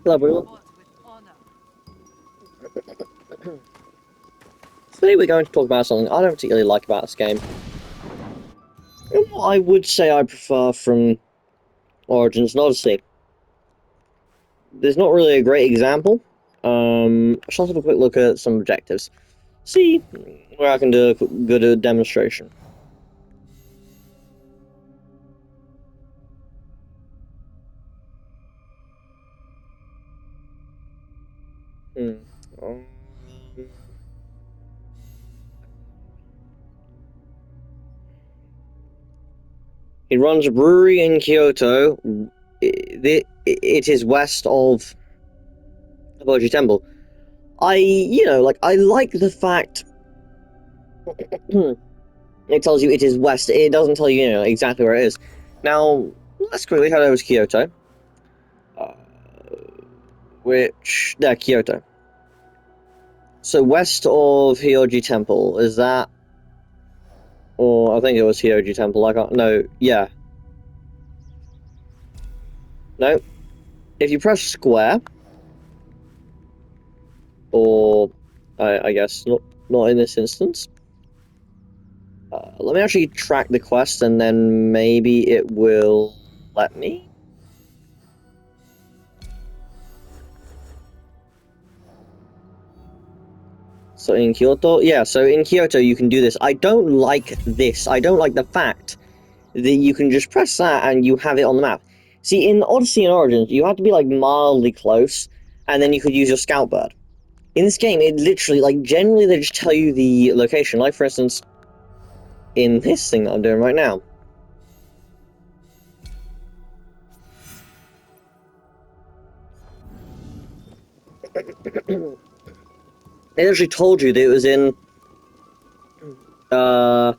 Hello, everyone. Fought with honor. Today we're going to talk about something I don't particularly like about this game. And what I would say I prefer from Origins and Odyssey. There's not really a great example. Let's have a quick look at some objectives. See where I can do a good demonstration. Hmm. Um, he runs a brewery in Kyoto. It is west of the Boji Temple. I like the fact it tells you it is west. It doesn't tell you, exactly where it is. Now, let's quickly head over to Kyoto. Uh, Kyoto. So west of Hyoji Temple, is that? Or I think it was Hyoji Temple. I can't. No, yeah. No. If you press square, or I guess not in this instance. Let me actually track the quest, and then maybe it will let me. So in Kyoto, yeah. So in Kyoto, you can do this. I don't like this. I don't like the fact that you can just press that and you have it on the map. See, in Odyssey and Origins, you had to be like mildly close, and then you could use your scout bird. In this game, it literally, like, generally they just tell you the location. Like, for instance, in this thing that I'm doing right now. It actually told you that it was in uh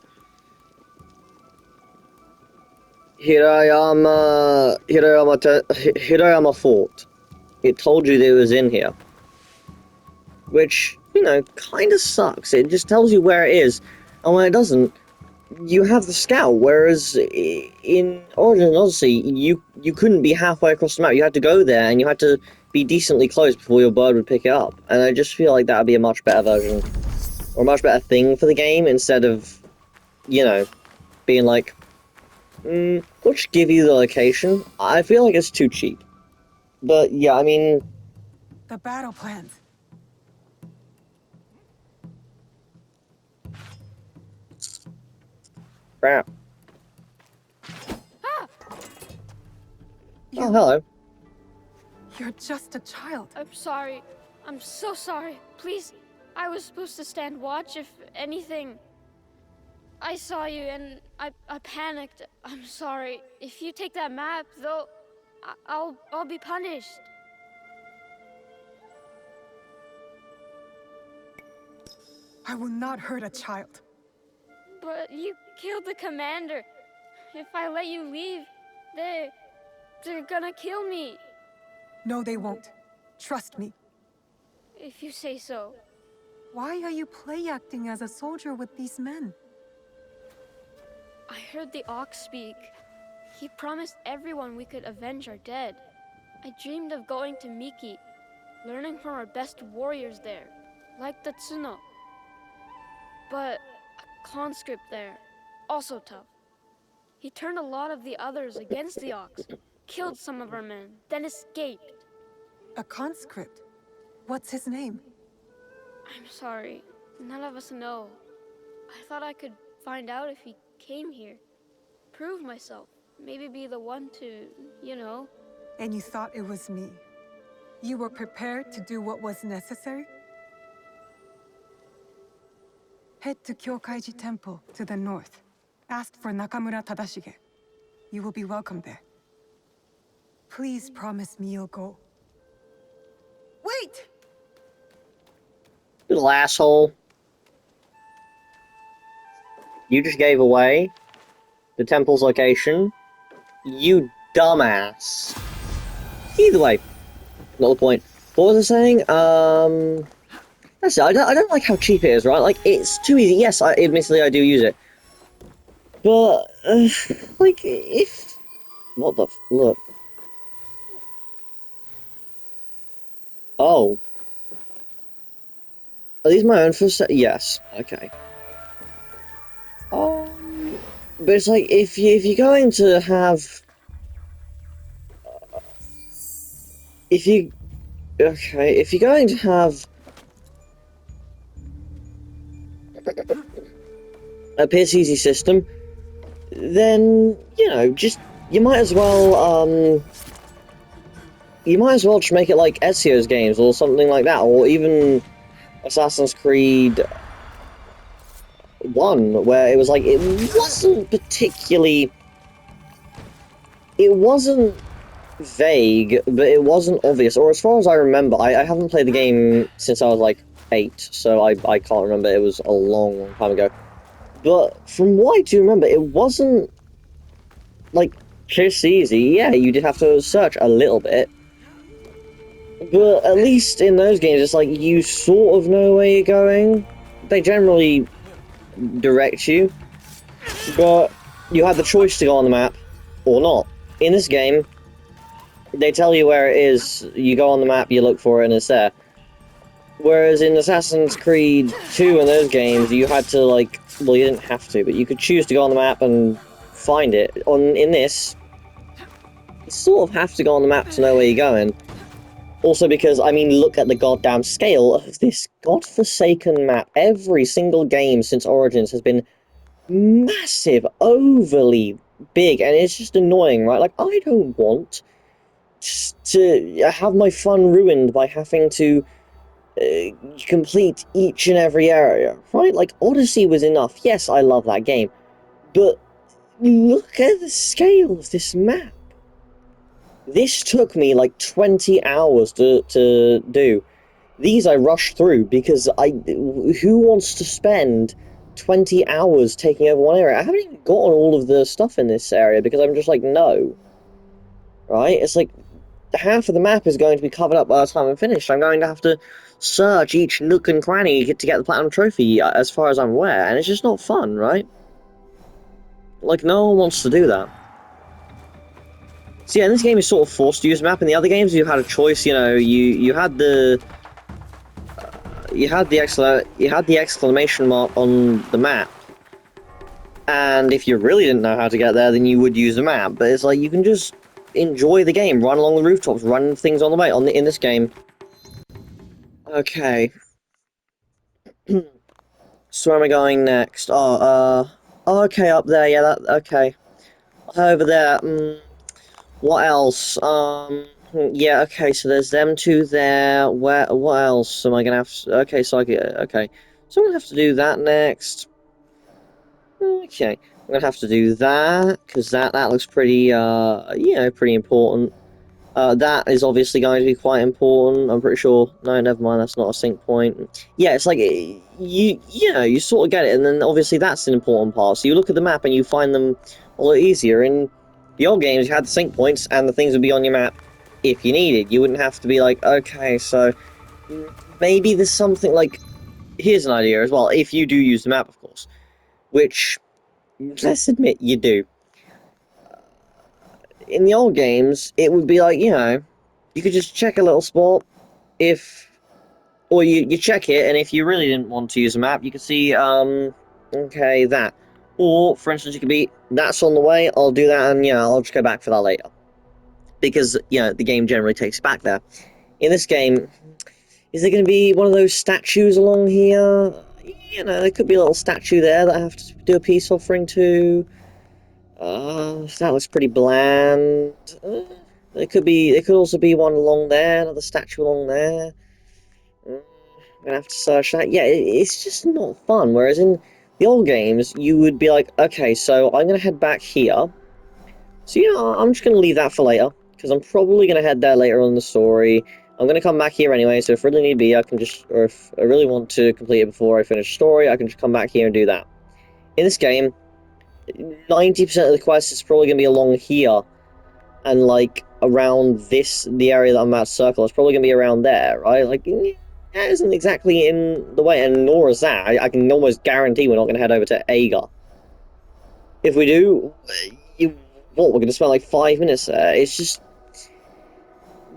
Hirayama Fort. It told you that it was in here. Which, kind of sucks. It just tells you where it is, and when it doesn't, you have the scout. Whereas in Origin and Odyssey, you couldn't be halfway across the map. You had to go there, and you had to be decently close before your bird would pick it up. And I just feel like that would be a much better version, or a much better thing for the game, instead of, being like, we'll just give you the location. I feel like it's too cheap. But yeah, I mean, The battle plans. crap. Ah! Oh, hello. You're just a child. I'm sorry. I'm so sorry. Please, I was supposed to stand watch if anything. I saw you and I panicked. I'm sorry. If you take that map, though, I'll be punished. I will not hurt a child. But you killed the commander. If I let you leave, they're gonna kill me. No, they won't. Trust me. If you say so. Why are you play acting as a soldier with these men? I heard the Ox speak. He promised everyone we could avenge our dead. I dreamed of going to Miki, learning from our best warriors there, like the Tsuno. But a conscript there, also tough. He turned a lot of the others against the Ox, killed some of our men, then escaped. A conscript? What's his name? I'm sorry, none of us know. I thought I could find out if he came here, prove myself, maybe be the one to, And you thought it was me. You were prepared to do what was necessary? Head to Kyokaiji Temple to the north. Ask for Nakamura Tadashige. You will be welcome there. Please promise me you'll go. Wait! Little asshole. You just gave away the temple's location. You dumbass. Either way, not the point. What was I saying? That's it. I don't like how cheap it is, right? Like, it's too easy. Yes, admittedly, I do use it. But, like, if... What the... Look. Oh. Are these my own first set? Yes. Okay. But it's like, if you're going to have... If you... Okay, if you're going to have a piss easy system, then, you know, just... You might as well, you might as well just make it like Ezio's games, or something like that, or even Assassin's Creed 1, where it was like, it wasn't particularly... It wasn't vague, but it wasn't obvious, or as far as I remember, I haven't played the game since I was like 8, so I can't remember, it was a long, long time ago. But from what I do remember, it wasn't, like, just easy. Yeah, you did have to search a little bit, but at least in those games, it's like, you sort of know where you're going. They generally direct you, but you have the choice to go on the map, or not. In this game, they tell you where it is, you go on the map, you look for it, and it's there. Whereas in Assassin's Creed 2 and those games, you had to, like, well, you didn't have to, but you could choose to go on the map and find it. In this, you sort of have to go on the map to know where you're going. Also because, I mean, look at the goddamn scale of this godforsaken map. Every single game since Origins has been massive, overly big, and it's just annoying, right? Like, I don't want to have my fun ruined by having to complete each and every area, right? Like, Odyssey was enough. Yes, I love that game, but look at the scale of this map. This took me like 20 hours to do. These I rushed through because who wants to spend 20 hours taking over one area? I haven't even gotten all of the stuff in this area because I'm just like, no. Right? It's like, half of the map is going to be covered up by the time I'm finished. I'm going to have to search each nook and cranny to get the platinum trophy, as far as I'm aware, and it's just not fun, right? Like, no one wants to do that. So yeah, in this game, you're sort of forced to use the map. In the other games, you had a choice. You know, you had the exclamation mark on the map, and if you really didn't know how to get there, then you would use the map. But it's like, you can just enjoy the game, run along the rooftops, run things on the way. In this game. Okay. So where am I going next? Oh, okay, up there, yeah, okay. Over there, what else? Yeah, okay, so there's them two there. What else am I gonna have to... Okay, so okay. So I'm gonna have to do that next. Okay, I'm gonna have to do that, because that looks pretty, pretty important. That is obviously going to be quite important. I'm pretty sure... No, never mind, that's not a sync point. Yeah, it's like, you sort of get it, and then obviously that's an important part. So you look at the map and you find them a lot easier. In the old games, you had the sync points, and the things would be on your map if you needed. You wouldn't have to be like, okay, so maybe there's something like... Here's an idea as well, if you do use the map, of course. Which, let's admit, you do. In the old games, it would be like, you could just check a little spot or you check it, and if you really didn't want to use a map, you could see, okay, that. Or, for instance, you could be, that's on the way, I'll do that, and I'll just go back for that later. Because, the game generally takes you back there. In this game, is there going to be one of those statues along here? There could be a little statue there that I have to do a peace offering to. That looks pretty bland. There could also be one along there, another statue along there. I'm gonna have to search that. Yeah, it's just not fun. Whereas in the old games, you would be like, okay, so I'm gonna head back here. So I'm just gonna leave that for later, because I'm probably gonna head there later on in the story. I'm gonna come back here anyway, so if really need be, I can just, or if I really want to complete it before I finish the story, I can just come back here and do that. In this game, 90% of the quest is probably going to be along here, and, like, around the area that I'm about to circle, it's probably going to be around there, right? Like, that isn't exactly in the way, and nor is that. I can almost guarantee we're not going to head over to Agar. If we do, we're going to spend, like, 5 minutes there. It's just...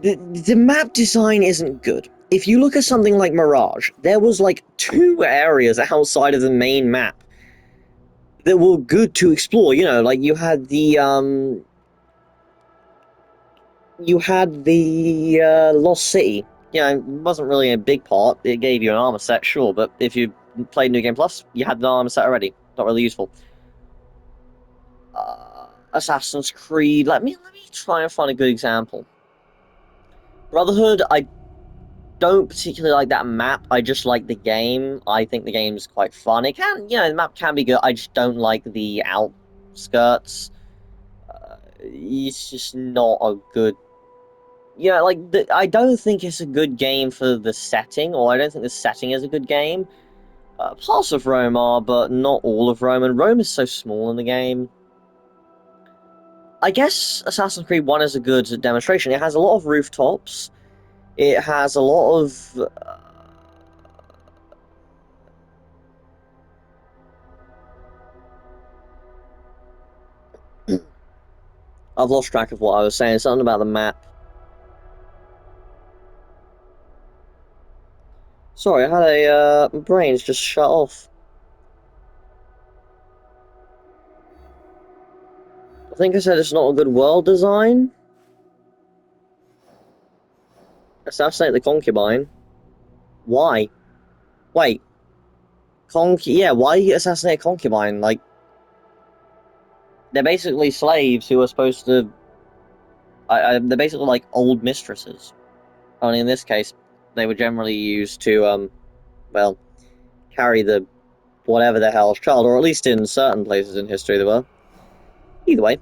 The map design isn't good. if you look at something like Mirage, there was like 2 areas outside of the main map that were good to explore. You know, like you had the Lost City. You know, it wasn't really a big part. It gave you an armor set, sure, but if you played New Game Plus, you had an armor set already. Not really useful. Assassin's Creed. Let me try and find a good example. Brotherhood, I don't particularly like that map. I just like the game. I think the game's quite fun. It can, you know, the map can be good. I just don't like the outskirts. It's just not a good. Yeah, like I don't think it's a good game for the setting, or I don't think the setting is a good game. Parts of Rome are, but not all of Rome, and Rome is so small in the game. I guess Assassin's Creed 1 is a good demonstration. It has a lot of rooftops. It has a lot of I've lost track of what I was saying. Something about the map. Sorry, I had my brain's just shut off. I think I said it's not a good world design. Assassinate the concubine. Why? Wait. Yeah, why you assassinate a concubine? Like, they're basically slaves who are supposed to. They're basically like old mistresses. Only in this case, they were generally used to, well, carry the whatever the hell's child, or at least in certain places in history they were. Either way.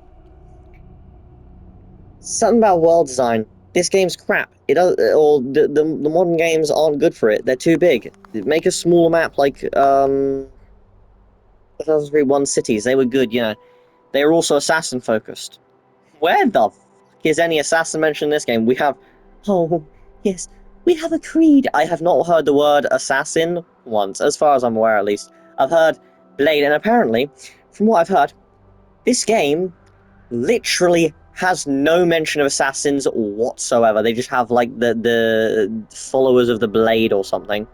Something about world design. This game's crap. It does, or the modern games aren't good for it. They're too big. Make a smaller map like Assassin's Creed 1 Cities. They were good, you know. They were also assassin focused. Where the fuck is any assassin mentioned in this game? We have, oh yes, we have a creed. I have not heard the word assassin once, as far as I'm aware at least. I've heard blade, and apparently, from what I've heard, this game literally has no mention of assassins whatsoever. They just have like the followers of the blade or something.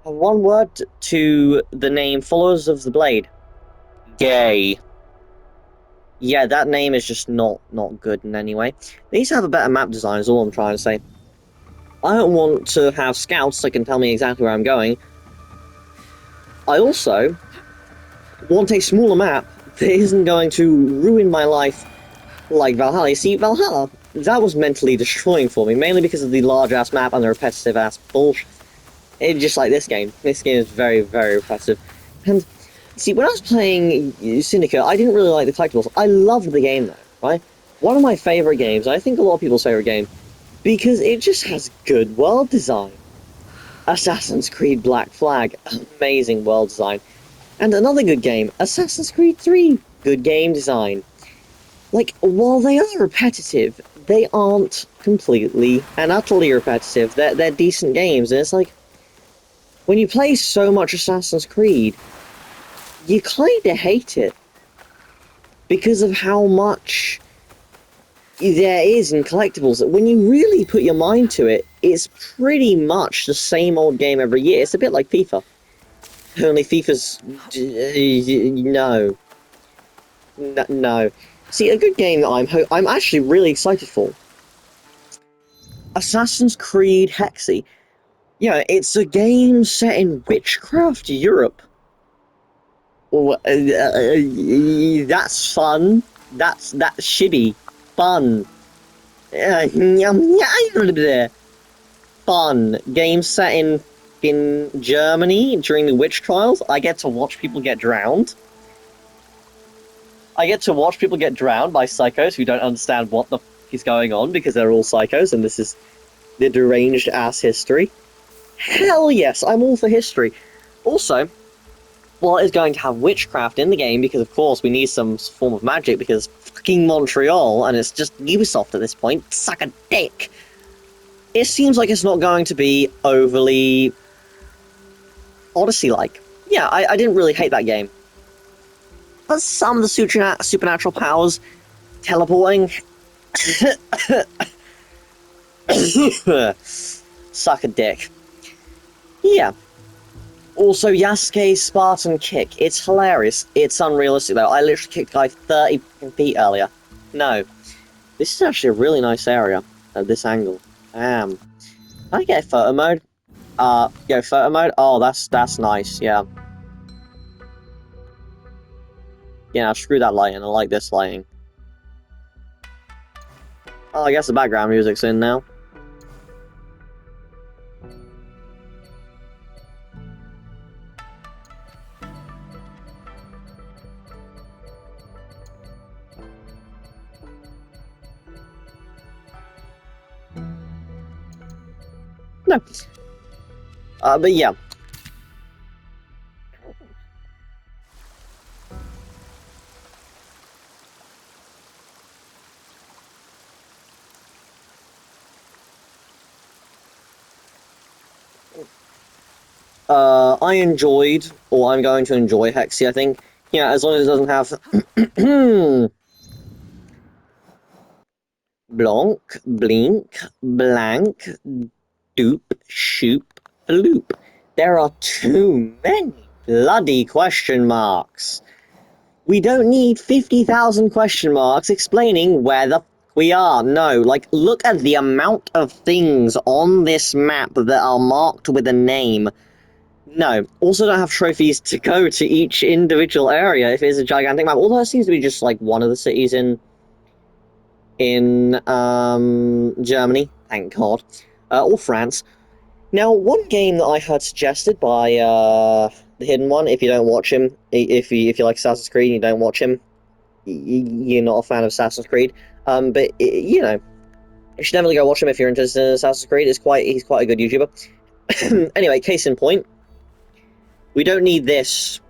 One word to the name followers of the blade. Gay. Yeah, that name is just not good in any way. They need to have a better map design is all I'm trying to say. I don't want to have scouts that can tell me exactly where I'm going. I also want a smaller map that isn't going to ruin my life like Valhalla. You see, Valhalla, that was mentally destroying for me, mainly because of the large-ass map and the repetitive-ass bullshit. It's just like this game. This game is very, very repetitive. And, see, when I was playing Syndicate, I didn't really like the collectibles. I loved the game, though, right? One of my favourite games, I think a lot of people's favourite game, because it just has good world design. Assassin's Creed Black Flag, amazing world design. And another good game, Assassin's Creed 3, good game design. Like, while they are repetitive, they aren't completely and utterly repetitive. They're decent games, and it's like, when you play so much Assassin's Creed, you kinda hate it. Because of how much there is in collectibles. When you really put your mind to it, it's pretty much the same old game every year. It's a bit like FIFA. Only FIFA's... no. No. See, a good game that I'm actually really excited for. Assassin's Creed Hexy. Yeah, it's a game set in witchcraft Europe. That's fun. That's shibby. Fun. Fun. Game set in Germany during the witch trials. I get to watch people get drowned. I get to watch people get drowned by psychos who don't understand what the f is going on because they're all psychos and this is the deranged ass history. Hell yes, I'm all for history. Also, well, it's going to have witchcraft in the game because, of course, we need some form of magic because fucking Montreal and it's just Ubisoft at this point. Suck a dick. It seems like it's not going to be overly Odyssey-like. Yeah, I didn't really hate that game. But some of the supernatural powers, teleporting, Suck a dick. Yeah. Also, Yasuke's Spartan kick. It's hilarious. It's unrealistic, though. I literally kicked a guy 30 feet earlier. No. This is actually a really nice area at this angle. Damn. Can I get photo mode? Yeah, photo mode? Oh, that's nice, yeah. Yeah, screw that lighting. I like this lighting. Oh, I guess the background music's in now. No. But yeah. I enjoyed, or I'm going to enjoy Hexy, I think. Yeah, as long as it doesn't have... Blanc, blink, blank, dupe, shoop, loop. There are too many bloody question marks. We don't need 50,000 question marks explaining where the f we are. No, like, look at the amount of things on this map that are marked with a name. No. Also don't have trophies to go to each individual area if it's a gigantic map. Although it seems to be just, like, one of the cities in Germany, thank God, or France. Now, one game that I heard suggested by the Hidden One, if you don't watch him, if you like Assassin's Creed and you don't watch him, you're not a fan of Assassin's Creed. But you know, you should definitely go watch him if you're interested in Assassin's Creed. He's quite a good YouTuber. Anyway, case in point, we don't need this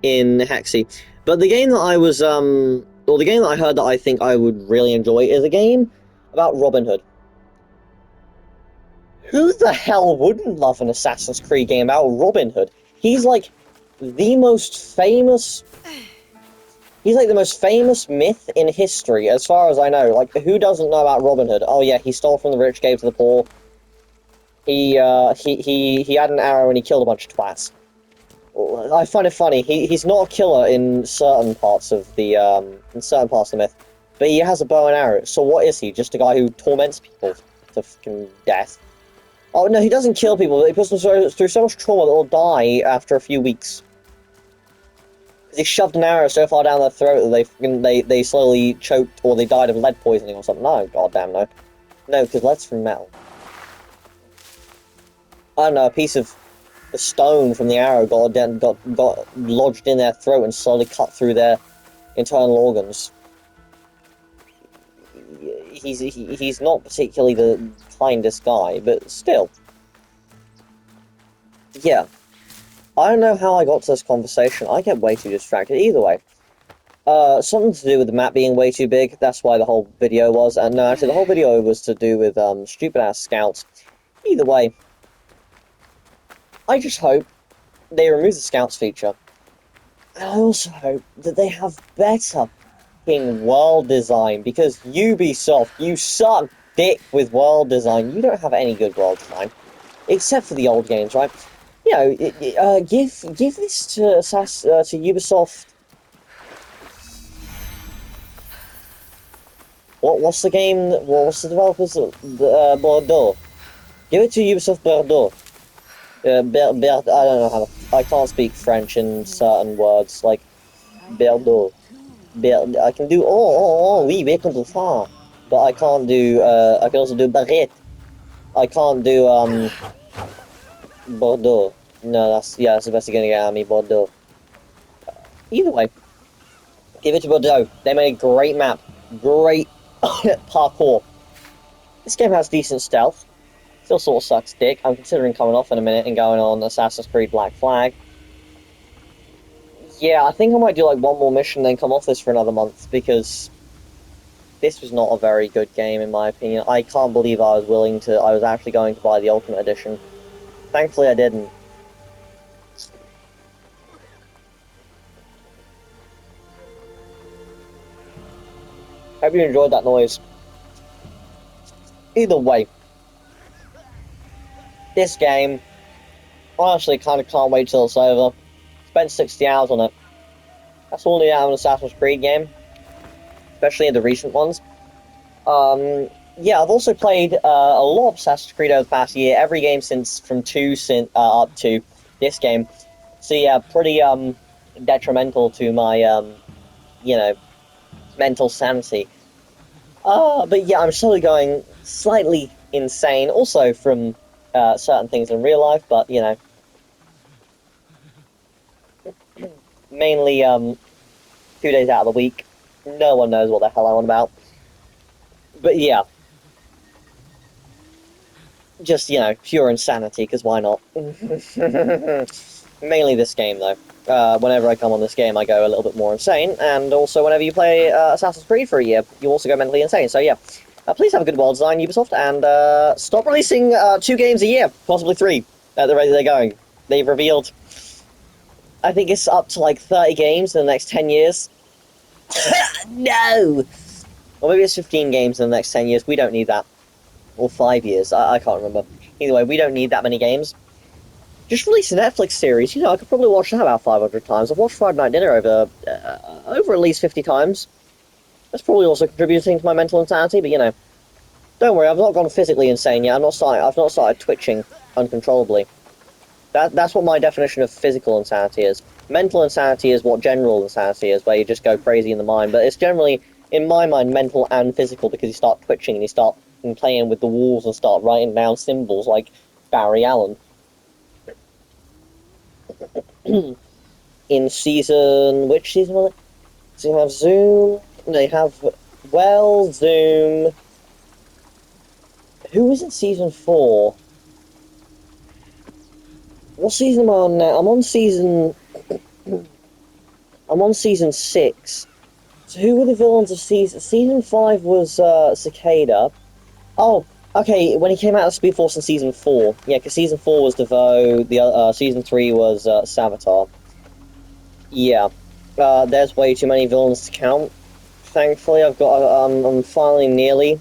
in Hexy. But the game that I was or the game that I heard that I think I would really enjoy is a game about Robin Hood. Who the hell wouldn't love an Assassin's Creed game about Robin Hood? He's like the most famous... He's like the most famous myth in history, as far as I know. Like, who doesn't know about Robin Hood? Oh yeah, he stole from the rich, gave to the poor. He had an arrow and he killed a bunch of twats. I find it funny. He's not a killer in certain parts of the myth, but he has a bow and arrow. So what is he? Just a guy who torments people to fucking death? Oh no, he doesn't kill people. But he puts them through so much trauma that they'll die after a few weeks. He shoved an arrow so far down their throat that they slowly choked or they died of lead poisoning or something. No, goddamn no. No, because lead's from metal. I don't know, a piece of the stone from the arrow got lodged in their throat and slowly cut through their internal organs. He's not particularly the kindest guy, but still. Yeah. I don't know how I got to this conversation. I get way too distracted. Either way. Something to do with the map being way too big. That's why the whole video was. And no, actually, the whole video was to do with stupid-ass scouts. Either way. I just hope they remove the scouts feature. And I also hope that they have better fucking world design. Because Ubisoft, you suck dick with world design. You don't have any good world design. Except for the old games, right? You know, give this to Ubisoft. What's the game? What's the developers? Bordeaux. Give it to Ubisoft Bordeaux. I don't know how to. I can't speak French in certain words like Bordeaux. I can do oui, we can do ça, but I can't do. I can also do Barrette. I can't do Bordeaux. No, that's the best you're gonna get out of me, Bordeaux. Either way, give it to Bordeaux. They made a great map, great parkour. This game has decent stealth. Still sort of sucks dick. I'm considering coming off in a minute and going on Assassin's Creed Black Flag. Yeah, I think I might do like one more mission, then come off this for another month because this was not a very good game in my opinion. I can't believe I was actually going to buy the Ultimate Edition. Thankfully, I didn't. Hope you enjoyed that noise. Either way, This game, honestly, kind of can't wait till it's over. Spent 60 hours on it. That's all you need out of an Assassin's Creed game, especially in the recent ones. Yeah, I've also played a lot of Assassin's Creed over the past year. Every game from 2 up to this game. So yeah, pretty detrimental to my you know, mental sanity. But yeah, I'm slowly going slightly insane, also from certain things in real life, but you know, mainly 2 days out of the week. No one knows what the hell I'm on about. But yeah, just, you know, pure insanity, because why not? Mainly this game, though. Whenever I come on this game, I go a little bit more insane, and also whenever you play Assassin's Creed for a year, you also go mentally insane. So yeah, please have a good world design, Ubisoft, and stop releasing 2 games a year, possibly 3, at the rate they're going. They've revealed, I think it's up to like 30 games in the next 10 years. No! Or maybe it's 15 games in the next 10 years. We don't need that. Or 5 years. I can't remember. Either way, we don't need that many games. Just release a Netflix series. You know, I could probably watch that about 500 times. I've watched Friday Night Dinner over at least 50 times. That's probably also contributing to my mental insanity, but you know. Don't worry, I've not gone physically insane yet. I've not started twitching uncontrollably. That's what my definition of physical insanity is. Mental insanity is what general insanity is, where you just go crazy in the mind. But it's generally, in my mind, mental and physical, because you start twitching and you start playing with the walls and start writing down symbols like Barry Allen. In season... which season was it? So you have Zoom, they have... well, Zoom... who was in season 4? What season am I on now? I'm on season 6. So who were the villains of season 5 was Cicada. Oh, okay, when he came out of Speed Force in season 4. Yeah, because season 4 was DeVoe, season 3 was Savitar. Yeah. There's way too many villains to count. Thankfully, I'm finally nearly,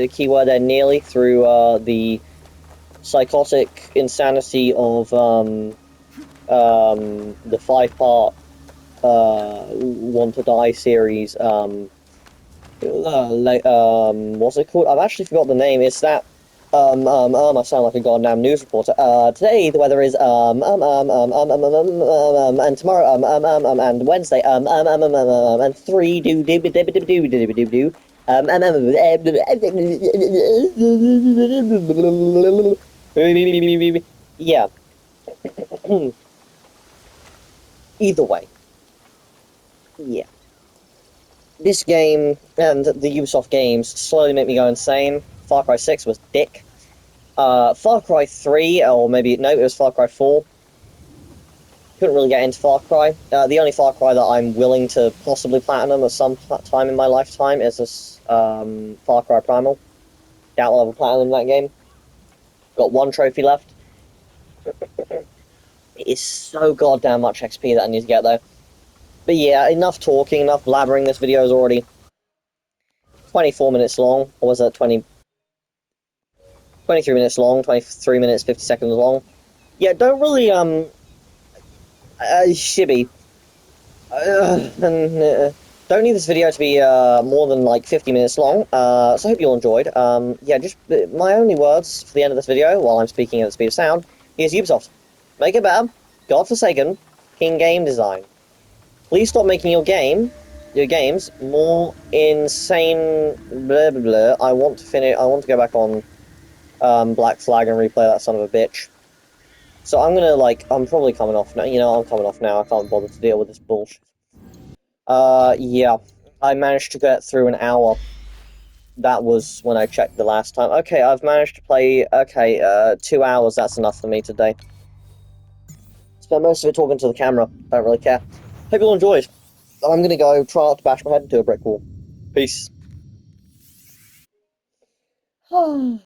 keyword there, nearly, through the psychotic insanity of the 5-part Want to Die series. What's it called? I've actually forgot the name. It's that I sound like a goddamn news reporter. Today the weather is and tomorrow and Wednesday and 3 do do do do do do do do do yeah. Either way, yeah. This game and the Ubisoft games slowly make me go insane. Far Cry 6 was dick. Far Cry 3, or maybe, no, it was Far Cry 4. Couldn't really get into Far Cry. The only Far Cry that I'm willing to possibly platinum at some time in my lifetime is this Far Cry Primal. Doubt I'll ever platinum that game. Got 1 trophy left. It is so goddamn much XP that I need to get, though. But yeah, enough talking, enough blabbering. This video is already 24 minutes long. Or was it 23 minutes long, 23 minutes, 50 seconds long. Yeah, don't really, shibby. Don't need this video to be, more than, like, 50 minutes long, so I hope you all enjoyed. Yeah, just, my only words for the end of this video, while I'm speaking at the speed of sound, is Ubisoft. Make it better. Godforsaken. King Game Design. Please stop making your games more insane, blah, blah, blah. I want to go back on Black Flag and replay that son of a bitch. So I'm gonna, like, I'm probably coming off now. You know, I'm coming off now. I can't bother to deal with this bullshit. Yeah. I managed to get through an hour. That was when I checked the last time. Okay, I've managed to play, 2 hours. That's enough for me today. Spent most of it talking to the camera. Don't really care. Hope you all enjoyed. I'm gonna go try not to bash my head into a brick wall. Peace.